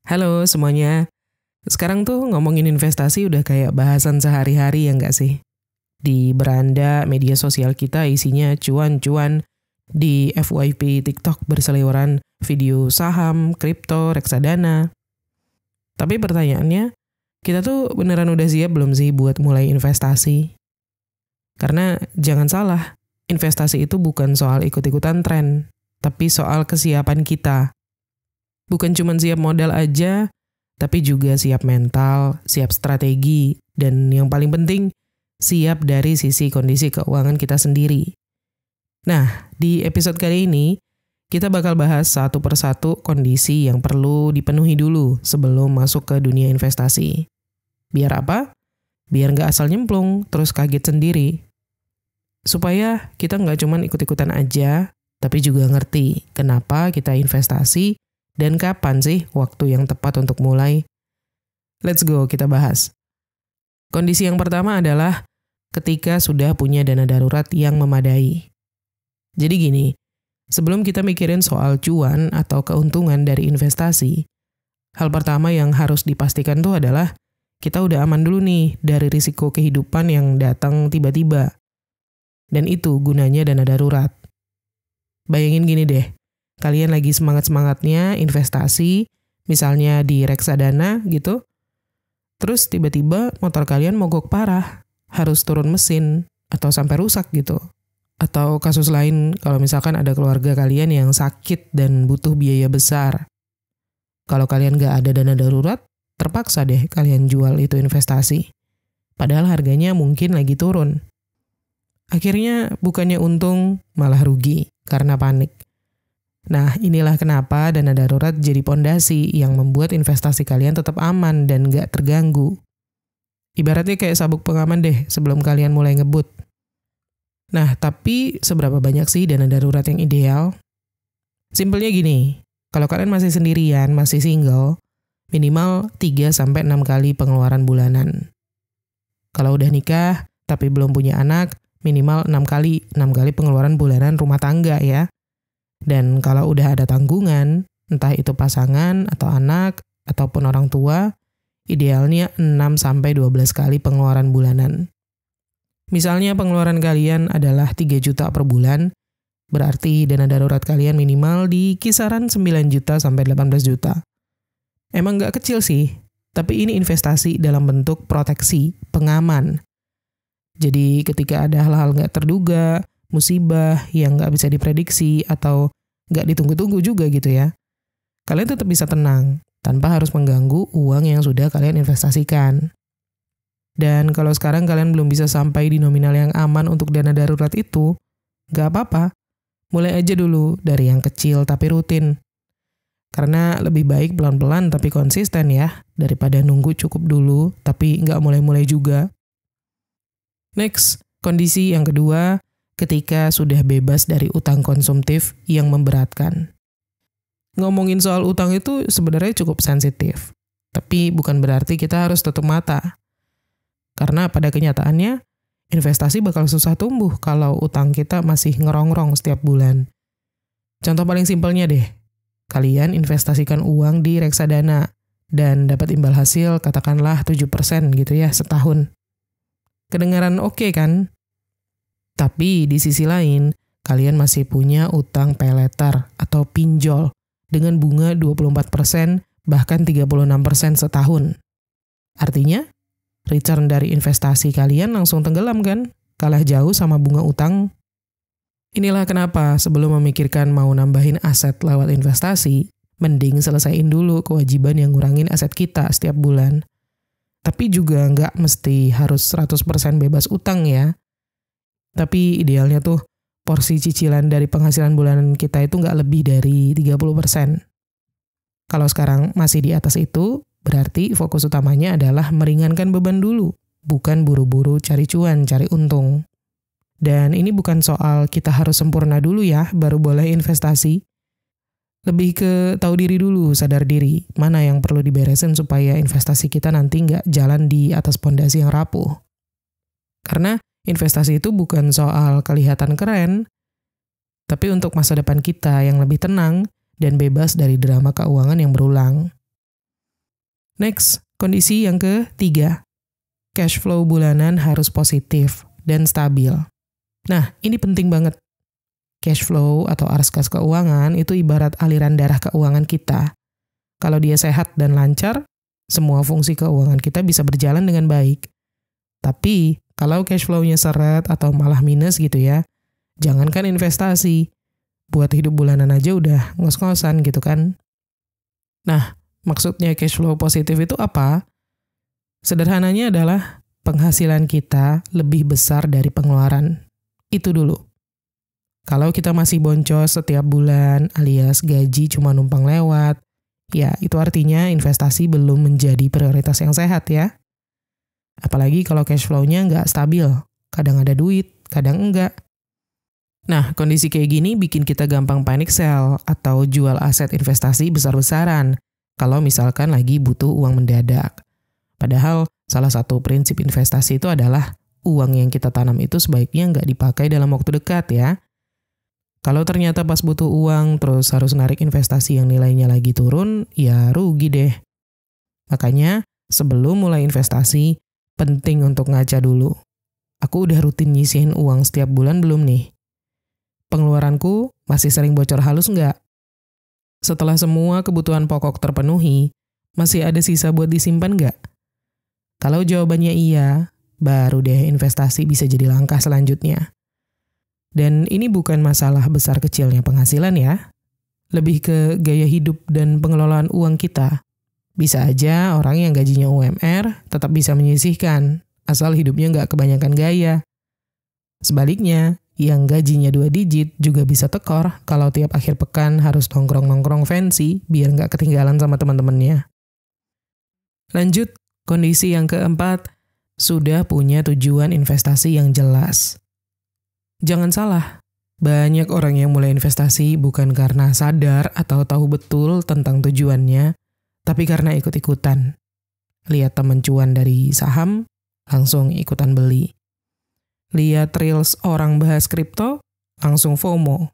Halo semuanya. Sekarang tuh ngomongin investasi udah kayak bahasan sehari-hari ya nggak sih? Di beranda media sosial kita isinya cuan-cuan, di FYP TikTok berseliweran video saham, kripto, reksadana. Tapi pertanyaannya, kita tuh beneran udah siap belum sih buat mulai investasi? Karena jangan salah, investasi itu bukan soal ikut-ikutan tren, tapi soal kesiapan kita. Bukan cuma siap modal aja, tapi juga siap mental, siap strategi, dan yang paling penting, siap dari sisi kondisi keuangan kita sendiri. Nah, di episode kali ini, kita bakal bahas satu persatu kondisi yang perlu dipenuhi dulu sebelum masuk ke dunia investasi. Biar apa? Biar nggak asal nyemplung, terus kaget sendiri. Supaya kita nggak cuma ikut-ikutan aja, tapi juga ngerti kenapa kita investasi, dan kapan sih waktu yang tepat untuk mulai? Let's go, kita bahas. Kondisi yang pertama adalah ketika sudah punya dana darurat yang memadai. Jadi gini, sebelum kita mikirin soal cuan atau keuntungan dari investasi, hal pertama yang harus dipastikan tuh adalah kita udah aman dulu nih dari risiko kehidupan yang datang tiba-tiba. Dan itu gunanya dana darurat. Bayangin gini deh, kalian lagi semangat-semangatnya investasi, misalnya di reksadana gitu. Terus tiba-tiba motor kalian mogok parah, harus turun mesin, atau sampai rusak gitu. Atau kasus lain kalau misalkan ada keluarga kalian yang sakit dan butuh biaya besar. Kalau kalian nggak ada dana darurat, terpaksa deh kalian jual itu investasi. Padahal harganya mungkin lagi turun. Akhirnya bukannya untung, malah rugi karena panik. Nah, inilah kenapa dana darurat jadi pondasi yang membuat investasi kalian tetap aman dan nggak terganggu. Ibaratnya kayak sabuk pengaman deh sebelum kalian mulai ngebut. Nah, tapi seberapa banyak sih dana darurat yang ideal? Simpelnya gini, kalau kalian masih sendirian, masih single, minimal 3-6 kali pengeluaran bulanan. Kalau udah nikah, tapi belum punya anak, minimal 6 kali pengeluaran bulanan rumah tangga ya. Dan kalau udah ada tanggungan, entah itu pasangan atau anak, ataupun orang tua, idealnya 6-12 kali pengeluaran bulanan. Misalnya pengeluaran kalian adalah 3 juta per bulan, berarti dana darurat kalian minimal di kisaran 9 juta sampai 18 juta. Emang nggak kecil sih, tapi ini investasi dalam bentuk proteksi, pengaman. Jadi ketika ada hal-hal nggak terduga, musibah yang nggak bisa diprediksi atau nggak ditunggu-tunggu juga gitu ya, kalian tetap bisa tenang tanpa harus mengganggu uang yang sudah kalian investasikan. Dan kalau sekarang kalian belum bisa sampai di nominal yang aman untuk dana darurat itu, nggak apa-apa, mulai aja dulu dari yang kecil tapi rutin. Karena lebih baik pelan-pelan tapi konsisten ya, daripada nunggu cukup dulu tapi nggak mulai-mulai juga. Next, kondisi yang kedua, ketika sudah bebas dari utang konsumtif yang memberatkan. Ngomongin soal utang itu sebenarnya cukup sensitif, tapi bukan berarti kita harus tutup mata. Karena pada kenyataannya, investasi bakal susah tumbuh kalau utang kita masih ngerongrong setiap bulan. Contoh paling simpelnya deh, kalian investasikan uang di reksadana dan dapat imbal hasil katakanlah 7% gitu ya setahun. Kedengaran oke kan? Tapi di sisi lain, kalian masih punya utang pay later atau pinjol dengan bunga 24%, bahkan 36% setahun. Artinya, return dari investasi kalian langsung tenggelam kan? Kalah jauh sama bunga utang. Inilah kenapa sebelum memikirkan mau nambahin aset lewat investasi, mending selesaiin dulu kewajiban yang ngurangin aset kita setiap bulan. Tapi juga nggak mesti harus 100% bebas utang ya. Tapi idealnya tuh porsi cicilan dari penghasilan bulanan kita itu nggak lebih dari 30%. Kalau sekarang masih di atas itu, berarti fokus utamanya adalah meringankan beban dulu, bukan buru-buru cari cuan, cari untung. Dan ini bukan soal kita harus sempurna dulu ya, baru boleh investasi. Lebih ke tahu diri dulu, sadar diri, mana yang perlu diberesin supaya investasi kita nanti nggak jalan di atas pondasi yang rapuh. Karena investasi itu bukan soal kelihatan keren, tapi untuk masa depan kita yang lebih tenang dan bebas dari drama keuangan yang berulang. Next, kondisi yang ketiga. Cash flow bulanan harus positif dan stabil. Nah, ini penting banget. Cash flow atau arus kas keuangan itu ibarat aliran darah keuangan kita. Kalau dia sehat dan lancar, semua fungsi keuangan kita bisa berjalan dengan baik. Tapi, kalau cash flow-nya seret atau malah minus gitu ya, jangankan investasi, buat hidup bulanan aja udah ngos-ngosan gitu kan. Nah, maksudnya cash flow positif itu apa? Sederhananya adalah penghasilan kita lebih besar dari pengeluaran. Itu dulu. Kalau kita masih boncos setiap bulan alias gaji cuma numpang lewat, ya itu artinya investasi belum menjadi prioritas yang sehat ya. Apalagi kalau cash flow-nya nggak stabil. Kadang ada duit, kadang enggak. Nah, kondisi kayak gini bikin kita gampang panic sell atau jual aset investasi besar-besaran kalau misalkan lagi butuh uang mendadak. Padahal salah satu prinsip investasi itu adalah uang yang kita tanam itu sebaiknya nggak dipakai dalam waktu dekat ya. Kalau ternyata pas butuh uang terus harus narik investasi yang nilainya lagi turun, ya rugi deh. Makanya sebelum mulai investasi, penting untuk ngaca dulu. Aku udah rutin nyisihin uang setiap bulan belum nih? Pengeluaranku masih sering bocor halus nggak? Setelah semua kebutuhan pokok terpenuhi, masih ada sisa buat disimpan nggak? Kalau jawabannya iya, baru deh investasi bisa jadi langkah selanjutnya. Dan ini bukan masalah besar kecilnya penghasilan ya. Lebih ke gaya hidup dan pengelolaan uang kita. Bisa aja orang yang gajinya UMR tetap bisa menyisihkan, asal hidupnya nggak kebanyakan gaya. Sebaliknya, yang gajinya 2 digit juga bisa tekor kalau tiap akhir pekan harus nongkrong-nongkrong fancy biar nggak ketinggalan sama teman-temannya. Lanjut, kondisi yang keempat, sudah punya tujuan investasi yang jelas. Jangan salah, banyak orang yang mulai investasi bukan karena sadar atau tahu betul tentang tujuannya, tapi karena ikut-ikutan. Lihat temen cuan dari saham, langsung ikutan beli. Lihat reels orang bahas kripto, langsung FOMO.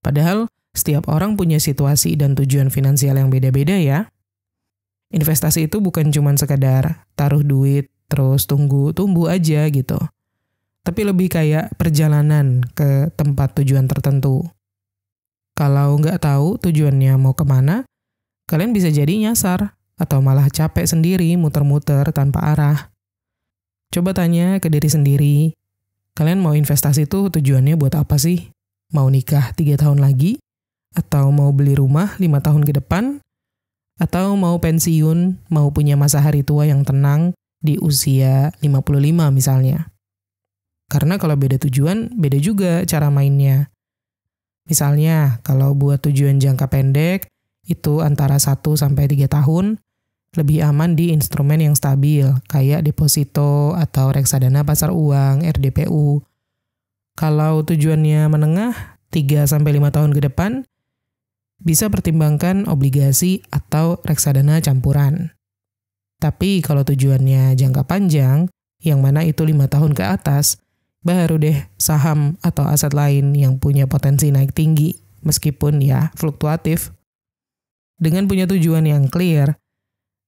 Padahal, setiap orang punya situasi dan tujuan finansial yang beda-beda ya. Investasi itu bukan cuma sekadar taruh duit, terus tunggu tumbuh aja gitu. Tapi lebih kayak perjalanan ke tempat tujuan tertentu. Kalau nggak tahu tujuannya mau kemana, kalian bisa jadi nyasar atau malah capek sendiri muter-muter tanpa arah. Coba tanya ke diri sendiri, kalian mau investasi itu tujuannya buat apa sih? Mau nikah 3 tahun lagi? Atau mau beli rumah 5 tahun ke depan? Atau mau pensiun, mau punya masa hari tua yang tenang di usia 55 misalnya? Karena kalau beda tujuan, beda juga cara mainnya. Misalnya, kalau buat tujuan jangka pendek, itu antara 1-3 tahun, lebih aman di instrumen yang stabil, kayak deposito atau reksadana pasar uang, RDPU. Kalau tujuannya menengah, 3-5 tahun ke depan, bisa pertimbangkan obligasi atau reksadana campuran. Tapi kalau tujuannya jangka panjang, yang mana itu 5 tahun ke atas, baru deh saham atau aset lain yang punya potensi naik tinggi, meskipun ya fluktuatif. Dengan punya tujuan yang clear,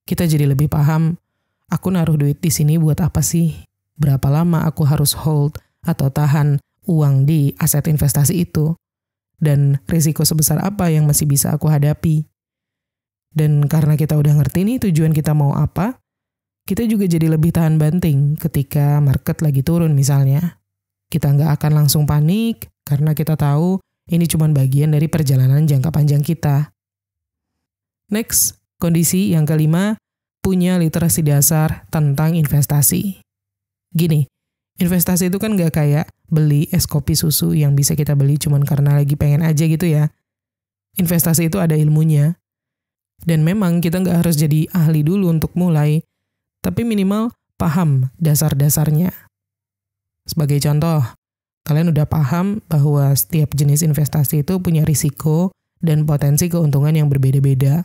kita jadi lebih paham, aku naruh duit di sini buat apa sih? Berapa lama aku harus hold atau tahan uang di aset investasi itu? Dan risiko sebesar apa yang masih bisa aku hadapi? Dan karena kita udah ngerti nih tujuan kita mau apa, kita juga jadi lebih tahan banting ketika market lagi turun misalnya. Kita nggak akan langsung panik karena kita tahu ini cuma bagian dari perjalanan jangka panjang kita. Next, kondisi yang kelima, punya literasi dasar tentang investasi. Gini, investasi itu kan nggak kayak beli es kopi susu yang bisa kita beli cuma karena lagi pengen aja gitu ya. Investasi itu ada ilmunya. Dan memang kita nggak harus jadi ahli dulu untuk mulai, tapi minimal paham dasar-dasarnya. Sebagai contoh, kalian udah paham bahwa setiap jenis investasi itu punya risiko dan potensi keuntungan yang berbeda-beda.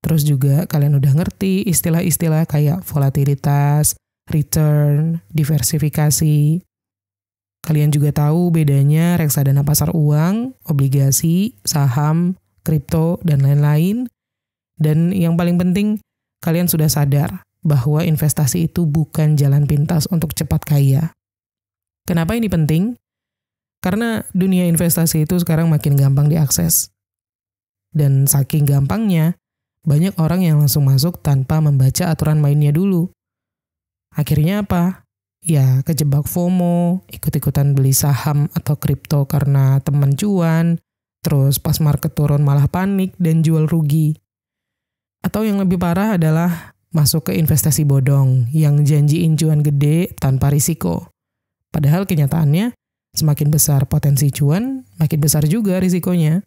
Terus juga kalian udah ngerti istilah-istilah kayak volatilitas, return, diversifikasi. Kalian juga tahu bedanya reksadana pasar uang, obligasi, saham, kripto, dan lain-lain. Dan yang paling penting, kalian sudah sadar bahwa investasi itu bukan jalan pintas untuk cepat kaya. Kenapa ini penting? Karena dunia investasi itu sekarang makin gampang diakses. Dan saking gampangnya, banyak orang yang langsung masuk tanpa membaca aturan mainnya dulu. Akhirnya apa? Ya, kejebak FOMO, ikut-ikutan beli saham atau kripto karena teman cuan, terus pas market turun malah panik dan jual rugi. Atau yang lebih parah adalah masuk ke investasi bodong yang janjiin cuan gede tanpa risiko. Padahal kenyataannya, semakin besar potensi cuan, makin besar juga risikonya.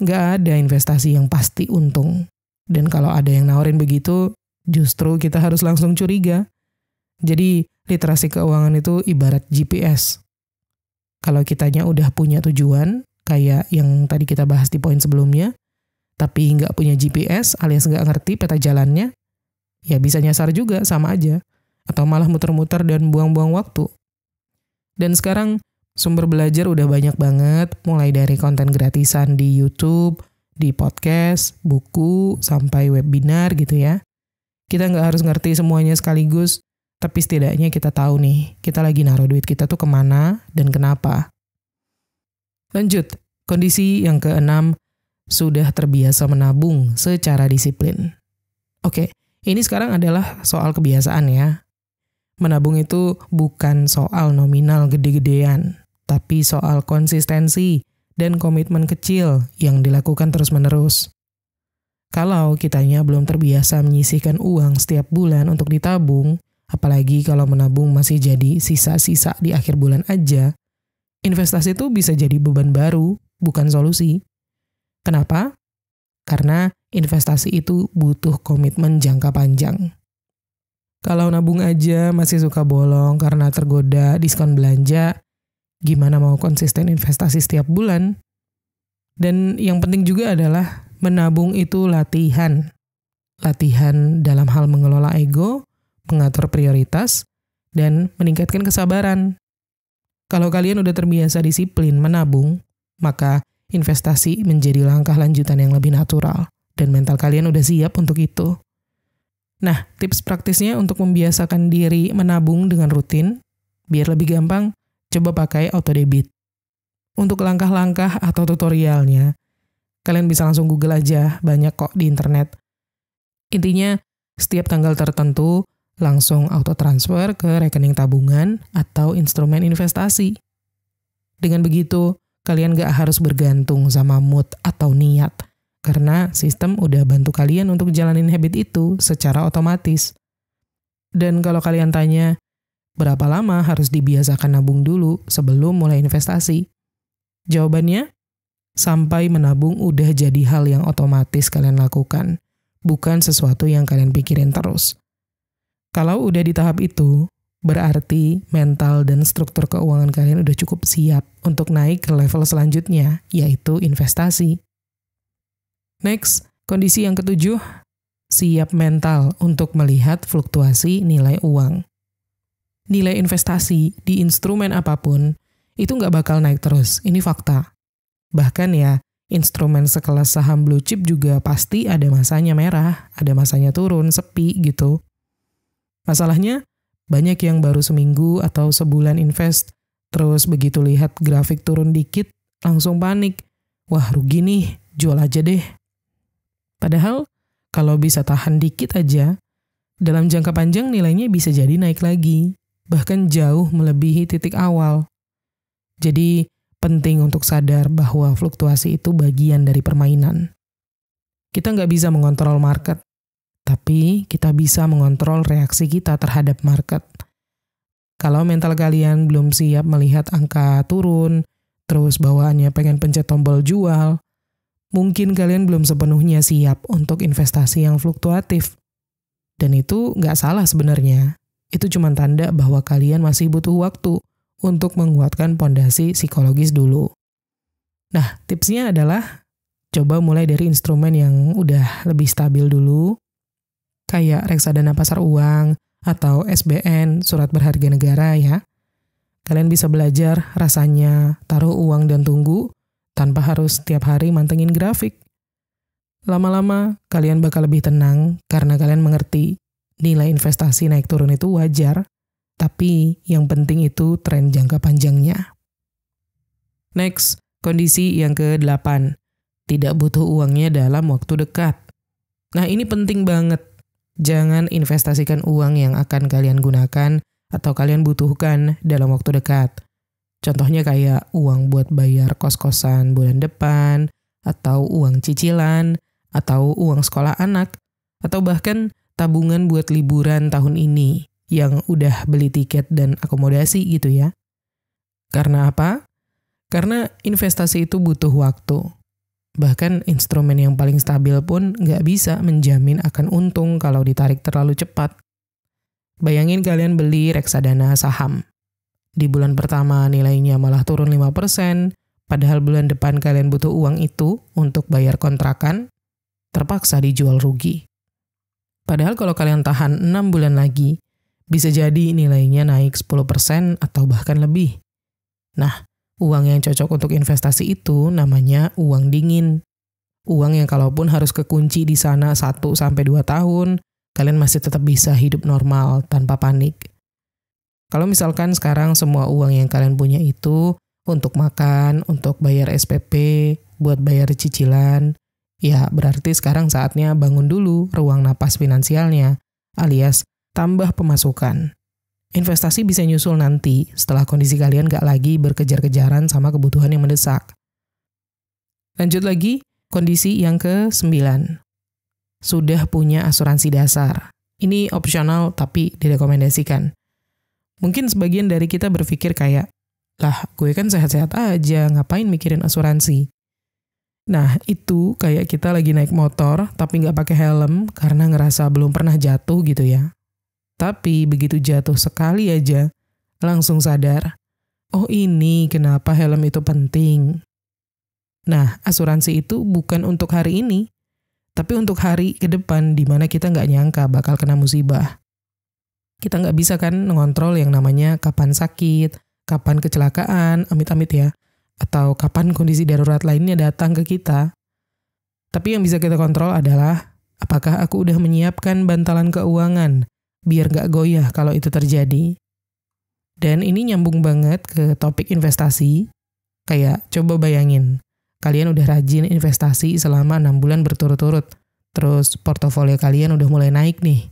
Nggak ada investasi yang pasti untung. Dan kalau ada yang nawarin begitu, justru kita harus langsung curiga. Jadi, literasi keuangan itu ibarat GPS. Kalau kitanya udah punya tujuan, kayak yang tadi kita bahas di poin sebelumnya, tapi nggak punya GPS alias nggak ngerti peta jalannya, ya bisa nyasar juga sama aja. Atau malah muter-muter dan buang-buang waktu. Dan sekarang, sumber belajar udah banyak banget, mulai dari konten gratisan di YouTube, di podcast, buku, sampai webinar gitu ya. Kita nggak harus ngerti semuanya sekaligus, tapi setidaknya kita tahu nih, kita lagi naruh duit kita tuh kemana dan kenapa. Lanjut, kondisi yang keenam, sudah terbiasa menabung secara disiplin. Oke, ini sekarang adalah soal kebiasaan ya. Menabung itu bukan soal nominal gede-gedean, tapi soal konsistensi dan komitmen kecil yang dilakukan terus-menerus. Kalau kitanya belum terbiasa menyisihkan uang setiap bulan untuk ditabung, apalagi kalau menabung masih jadi sisa-sisa di akhir bulan aja, investasi itu bisa jadi beban baru, bukan solusi. Kenapa? Karena investasi itu butuh komitmen jangka panjang. Kalau nabung aja masih suka bolong karena tergoda diskon belanja, gimana mau konsisten investasi setiap bulan? Dan yang penting juga adalah menabung itu latihan. Latihan dalam hal mengelola ego, mengatur prioritas, dan meningkatkan kesabaran. Kalau kalian udah terbiasa disiplin menabung, maka investasi menjadi langkah lanjutan yang lebih natural, dan mental kalian udah siap untuk itu. Nah, tips praktisnya untuk membiasakan diri menabung dengan rutin, biar lebih gampang, coba pakai auto debit. Untuk langkah-langkah atau tutorialnya, kalian bisa langsung Google aja, banyak kok di internet. Intinya, setiap tanggal tertentu, langsung auto transfer ke rekening tabungan atau instrumen investasi. Dengan begitu, kalian gak harus bergantung sama mood atau niat, karena sistem udah bantu kalian untuk jalanin habit itu secara otomatis. Dan kalau kalian tanya, berapa lama harus dibiasakan nabung dulu sebelum mulai investasi? Jawabannya, sampai menabung udah jadi hal yang otomatis kalian lakukan, bukan sesuatu yang kalian pikirin terus. Kalau udah di tahap itu, berarti mental dan struktur keuangan kalian udah cukup siap untuk naik ke level selanjutnya, yaitu investasi. Next, kondisi yang ketujuh, siap mental untuk melihat fluktuasi nilai uang. Nilai investasi di instrumen apapun, itu nggak bakal naik terus, ini fakta. Bahkan ya, instrumen sekelas saham blue chip juga pasti ada masanya merah, ada masanya turun, sepi gitu. Masalahnya, banyak yang baru seminggu atau sebulan invest, terus begitu lihat grafik turun dikit, langsung panik. Wah rugi nih, jual aja deh. Padahal, kalau bisa tahan dikit aja, dalam jangka panjang nilainya bisa jadi naik lagi, bahkan jauh melebihi titik awal. Jadi, penting untuk sadar bahwa fluktuasi itu bagian dari permainan. Kita nggak bisa mengontrol market, tapi kita bisa mengontrol reaksi kita terhadap market. Kalau mental kalian belum siap melihat angka turun, terus bawaannya pengen pencet tombol jual, mungkin kalian belum sepenuhnya siap untuk investasi yang fluktuatif. Dan itu nggak salah sebenarnya. Itu cuma tanda bahwa kalian masih butuh waktu untuk menguatkan pondasi psikologis dulu. Nah, tipsnya adalah coba mulai dari instrumen yang udah lebih stabil dulu, kayak reksadana pasar uang atau SBN, surat berharga negara ya. Kalian bisa belajar rasanya taruh uang dan tunggu tanpa harus setiap hari mantengin grafik. Lama-lama kalian bakal lebih tenang karena kalian mengerti nilai investasi naik turun itu wajar, tapi yang penting itu tren jangka panjangnya. Next, kondisi yang ke-8. Tidak butuh uangnya dalam waktu dekat. Nah, ini penting banget. Jangan investasikan uang yang akan kalian gunakan atau kalian butuhkan dalam waktu dekat. Contohnya kayak uang buat bayar kos-kosan bulan depan, atau uang cicilan, atau uang sekolah anak, atau bahkan tabungan buat liburan tahun ini yang udah beli tiket dan akomodasi gitu ya. Karena apa? Karena investasi itu butuh waktu. Bahkan instrumen yang paling stabil pun nggak bisa menjamin akan untung kalau ditarik terlalu cepat. Bayangin kalian beli reksadana saham. Di bulan pertama nilainya malah turun 5%, padahal bulan depan kalian butuh uang itu untuk bayar kontrakan, terpaksa dijual rugi. Padahal kalau kalian tahan 6 bulan lagi, bisa jadi nilainya naik 10% atau bahkan lebih. Nah, uang yang cocok untuk investasi itu namanya uang dingin. Uang yang kalaupun harus kekunci di sana 1-2 tahun, kalian masih tetap bisa hidup normal tanpa panik. Kalau misalkan sekarang semua uang yang kalian punya itu untuk makan, untuk bayar SPP, buat bayar cicilan, ya berarti sekarang saatnya bangun dulu ruang napas finansialnya, alias tambah pemasukan. Investasi bisa nyusul nanti setelah kondisi kalian gak lagi berkejar-kejaran sama kebutuhan yang mendesak. Lanjut lagi, kondisi yang ke-9. Sudah punya asuransi dasar. Ini opsional tapi direkomendasikan. Mungkin sebagian dari kita berpikir kayak, lah gue kan sehat-sehat aja, ngapain mikirin asuransi? Nah, itu kayak kita lagi naik motor tapi gak pakai helm karena ngerasa belum pernah jatuh gitu ya. Tapi begitu jatuh sekali aja, langsung sadar, oh ini kenapa helm itu penting. Nah, asuransi itu bukan untuk hari ini, tapi untuk hari ke depan di mana kita nggak nyangka bakal kena musibah. Kita nggak bisa kan mengontrol yang namanya kapan sakit, kapan kecelakaan, amit-amit ya, atau kapan kondisi darurat lainnya datang ke kita. Tapi yang bisa kita kontrol adalah, apakah aku udah menyiapkan bantalan keuangan, biar nggak goyah kalau itu terjadi. Dan ini nyambung banget ke topik investasi. Kayak coba bayangin, kalian udah rajin investasi selama 6 bulan berturut-turut. Terus portofolio kalian udah mulai naik nih.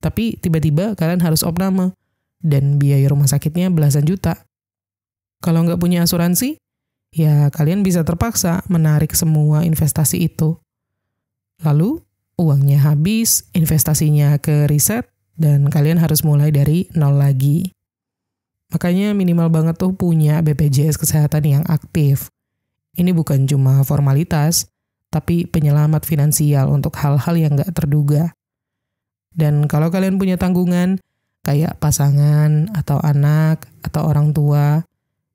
Tapi tiba-tiba kalian harus opname. Dan biaya rumah sakitnya belasan juta. Kalau nggak punya asuransi, ya kalian bisa terpaksa menarik semua investasi itu. Lalu uangnya habis, investasinya ke riset, dan kalian harus mulai dari nol lagi. Makanya minimal banget tuh punya BPJS Kesehatan yang aktif. Ini bukan cuma formalitas, tapi penyelamat finansial untuk hal-hal yang nggak terduga. Dan kalau kalian punya tanggungan, kayak pasangan, atau anak, atau orang tua,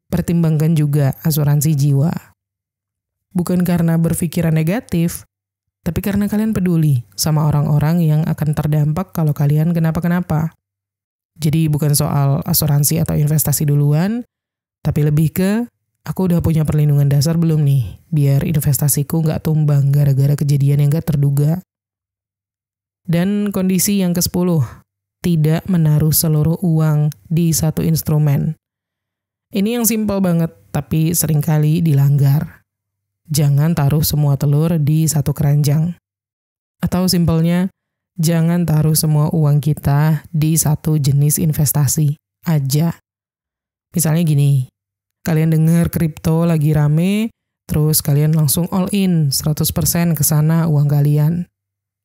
pertimbangkan juga asuransi jiwa. Bukan karena berpikiran negatif, tapi karena kalian peduli sama orang-orang yang akan terdampak kalau kalian kenapa-kenapa. Jadi bukan soal asuransi atau investasi duluan, tapi lebih ke, aku udah punya perlindungan dasar belum nih, biar investasiku nggak tumbang gara-gara kejadian yang nggak terduga. Dan kondisi yang ke-10, tidak menaruh seluruh uang di satu instrumen. Ini yang simpel banget, tapi seringkali dilanggar. Jangan taruh semua telur di satu keranjang. Atau simpelnya, jangan taruh semua uang kita di satu jenis investasi aja. Misalnya gini, kalian dengar kripto lagi rame, terus kalian langsung all in 100% ke sana uang kalian.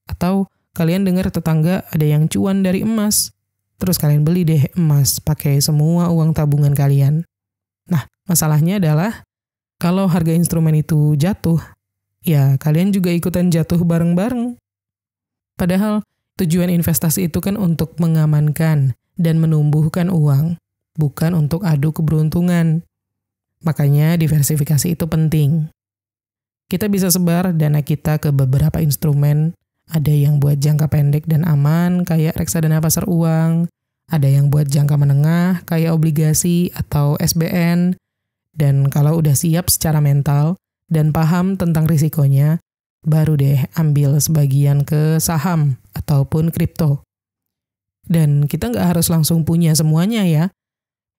Atau kalian dengar tetangga ada yang cuan dari emas, terus kalian beli deh emas pakai semua uang tabungan kalian. Nah, masalahnya adalah kalau harga instrumen itu jatuh, ya kalian juga ikutan jatuh bareng-bareng. Padahal tujuan investasi itu kan untuk mengamankan dan menumbuhkan uang, bukan untuk adu keberuntungan. Makanya diversifikasi itu penting. Kita bisa sebar dana kita ke beberapa instrumen, ada yang buat jangka pendek dan aman kayak reksadana pasar uang, ada yang buat jangka menengah kayak obligasi atau SBN, dan kalau udah siap secara mental dan paham tentang risikonya, baru deh ambil sebagian ke saham ataupun kripto. Dan kita nggak harus langsung punya semuanya ya.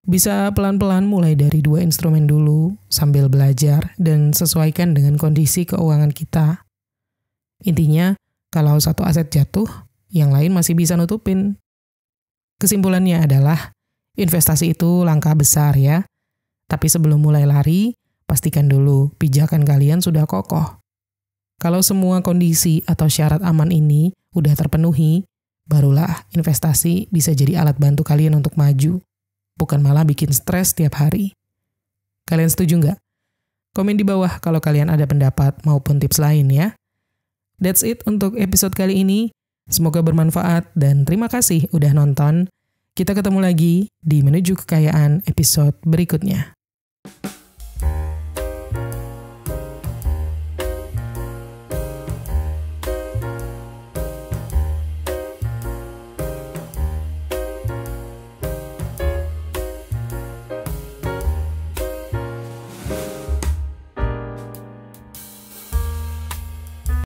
Bisa pelan-pelan mulai dari 2 instrumen dulu sambil belajar dan sesuaikan dengan kondisi keuangan kita. Intinya, kalau satu aset jatuh, yang lain masih bisa nutupin. Kesimpulannya adalah, investasi itu langkah besar ya. Tapi sebelum mulai lari, pastikan dulu pijakan kalian sudah kokoh. Kalau semua kondisi atau syarat aman ini udah terpenuhi, barulah investasi bisa jadi alat bantu kalian untuk maju, bukan malah bikin stres tiap hari. Kalian setuju nggak? Komen di bawah kalau kalian ada pendapat maupun tips lain ya. That's it untuk episode kali ini. Semoga bermanfaat dan terima kasih udah nonton. Kita ketemu lagi di Menuju Kekayaan episode berikutnya.